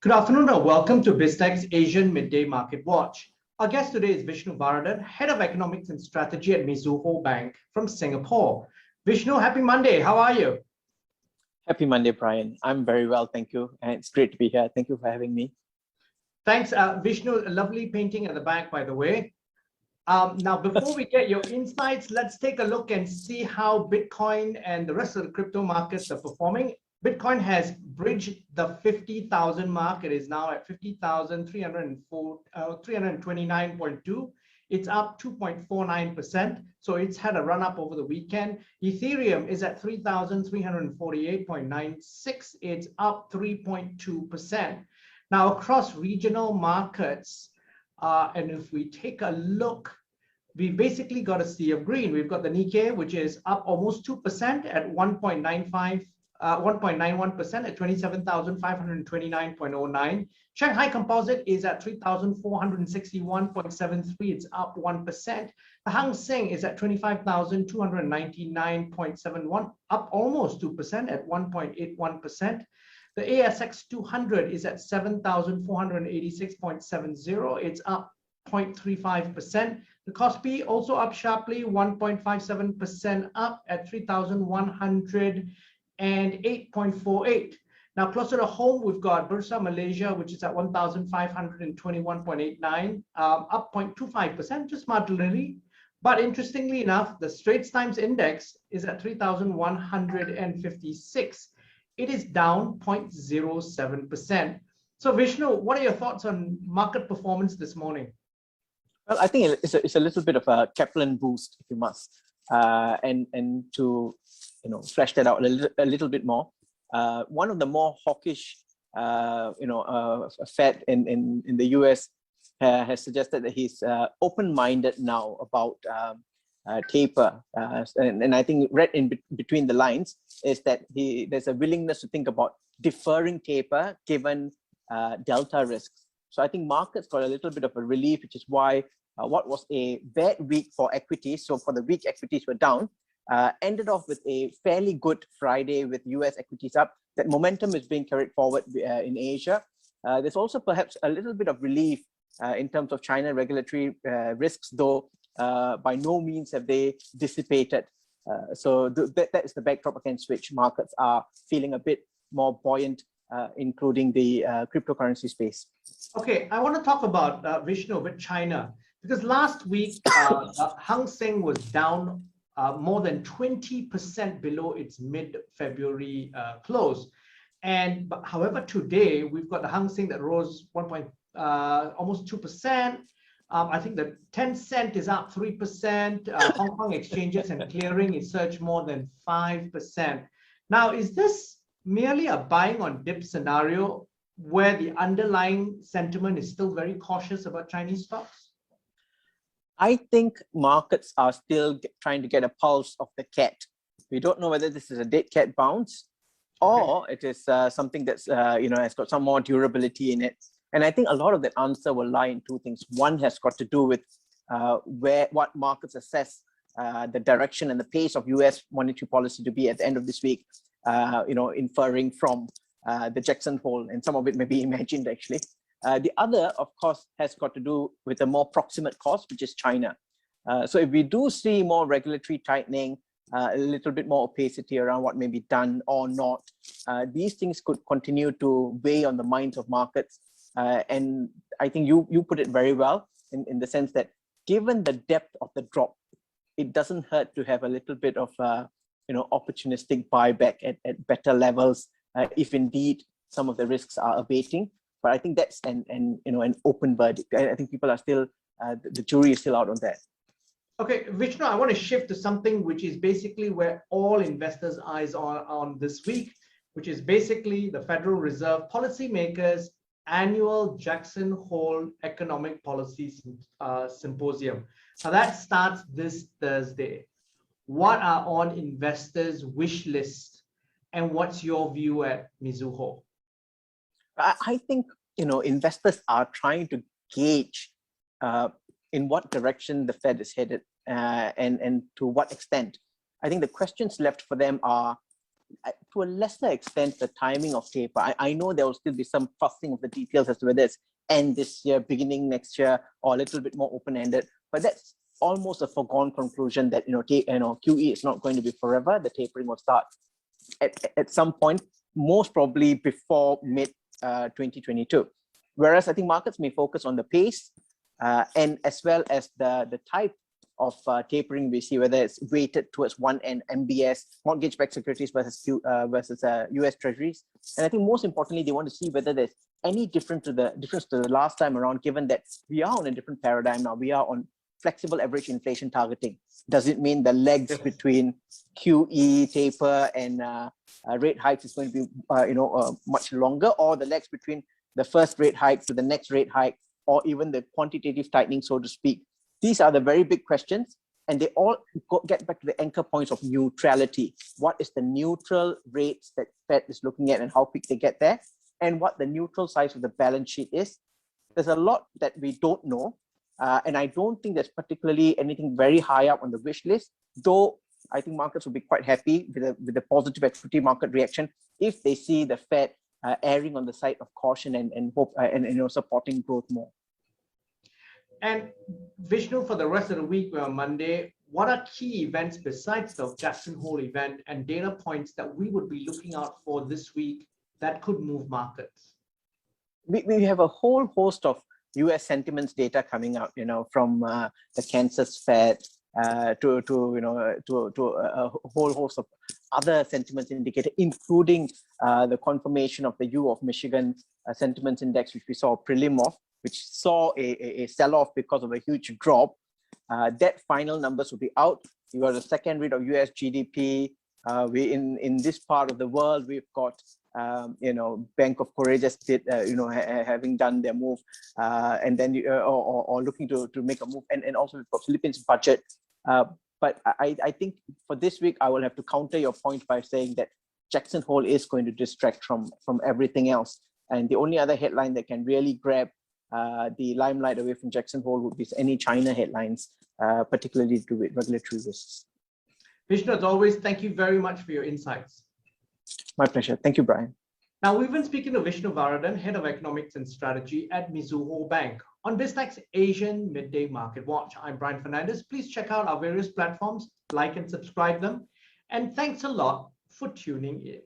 Good afternoon and welcome to BizTech's Asian Midday Market Watch. Our guest today is Vishnu Varathan, Head of Economics and Strategy at Mizuho Bank from Singapore. Vishnu, happy Monday. How are you? Happy Monday, Brian. I'm very well, thank you. And it's great to be here. Thank you for having me. Thanks, Vishnu. A lovely painting at the back, by the way. Now, before we get your insights, let's take a look and see how Bitcoin and the rest of the crypto markets are performing. Bitcoin has bridged the 50,000 mark. It is now at 50,329.2. It's up 2.49%. So it's had a run up over the weekend. Ethereum is at 3,348.96. It's up 3.2%. Now, across regional markets, and if we take a look, we basically got a sea of green. We've got the Nikkei, which is up almost 2% at 1.91% at 27,529.09. Shanghai Composite is at 3,461.73. It's up 1%. The Hang Seng is at 25,299.71, up almost 2% at 1.81%. The ASX 200 is at 7,486.70. It's up 0.35%. The Kospi also up sharply, 1.57% up at 3,108.48. Now, closer to home, we've got Bursa Malaysia, which is at 1,521.89, up 0.25%, just marginally. But interestingly enough, the Straits Times Index is at 3,156. It is down 0.07%. So Vishnu, what are your thoughts on market performance this morning? Well, I think it's a little bit of a Kaplan boost, if you must, and to flesh that out a little bit more. One of the more hawkish, Fed in the US has suggested that he's open-minded now about taper, and I think read in between the lines is that there's a willingness to think about deferring taper given delta risks. So I think markets got a little bit of a relief, which is why what was a bad week for equities, so for the week equities were down, ended off with a fairly good Friday with US equities up. That momentum is being carried forward in Asia. There's also perhaps a little bit of relief in terms of China regulatory risks, though by no means have they dissipated. So that is the backdrop against which markets are feeling a bit more buoyant, including the cryptocurrency space. Okay, I want to talk about Vishnu with China, because last week Hang Seng was down more than 20% below its mid-February close. And however, today we've got the Hang Seng that rose almost 2%. I think the Tencent is up 3%. Hong Kong exchanges and clearing is surged more than 5%. Now, is this merely a buying on dip scenario where the underlying sentiment is still very cautious about Chinese stocks? I think markets are still trying to get a pulse of the cat. We don't know whether this is a dead cat bounce or it is something that's has got some more durability in it. And I think a lot of that answer will lie in two things. One has got to do with what markets assess the direction and the pace of US monetary policy to be at the end of this week, inferring from the Jackson Hole, and some of it may be imagined actually. The other, of course, has got to do with a more proximate cause, which is China. So if we do see more regulatory tightening, a little bit more opacity around what may be done or not, these things could continue to weigh on the minds of markets. And I think you put it very well in the sense that given the depth of the drop, it doesn't hurt to have a little bit of opportunistic buyback at better levels if indeed some of the risks are abating. But I think that's an open verdict. I think people are still, the jury is still out on that. Okay, Vishnu, I want to shift to something which is basically where all investors' eyes are on this week, which is basically the Federal Reserve policymakers' annual Jackson Hole Economic Policy Symposium. Now that starts this Thursday. What are on investors' wish list, and what's your view at Mizuho? I think investors are trying to gauge in what direction the Fed is headed and to what extent. I think the questions left for them are to a lesser extent, the timing of taper. I know there will still be some fussing of the details as to whether it's end this year, beginning next year, or a little bit more open-ended. But that's almost a foregone conclusion that QE is not going to be forever. The tapering will start at some point, most probably before mid 2022. Whereas I think markets may focus on the pace and as well as the type of tapering we see, whether it's weighted towards one end, MBS, mortgage-backed securities versus US Treasuries. And I think most importantly, they want to see whether there's any difference to the last time around, given that we are on a different paradigm now. We are on flexible average inflation targeting. Does it mean the legs between QE, taper, and rate hikes is going to be much longer, or the legs between the first rate hike to the next rate hike, or even the quantitative tightening, so to speak? These are the very big questions, and they all get back to the anchor points of neutrality. What is the neutral rates that Fed is looking at and how quick they get there, and what the neutral size of the balance sheet is? There's a lot that we don't know, and I don't think there's particularly anything very high up on the wish list, though I think markets will be quite happy with the positive equity market reaction if they see the Fed erring on the side of caution and hope and supporting growth more. And Vishnu, for the rest of the week, we're on Monday. What are key events besides the Jackson Hole event and data points that we would be looking out for this week that could move markets? We have a whole host of US sentiments data coming out, from the Kansas Fed to a whole host of other sentiments indicators, including the confirmation of the U of Michigan sentiments index, which we saw a prelim of, which saw a sell-off because of a huge drop. That final numbers will be out. You got a second read of US GDP. We in this part of the world, we've got Bank of Korea just did having done their move, and then or looking to make a move, and also we've got Philippines budget. But I think for this week, I will have to counter your point by saying that Jackson Hole is going to distract from everything else. And the only other headline that can really grab the limelight away from Jackson Hole would be any China headlines, particularly to do with regulatory risks. Vishnu, as always, thank you very much for your insights. My pleasure. Thank you, Brian. Now, we've been speaking to Vishnu Varathan, Head of Economics and Strategy at Mizuho Bank, on BizTech's Asian Midday Market Watch. I'm Brian Fernandez. Please check out our various platforms, like and subscribe them. And thanks a lot for tuning in.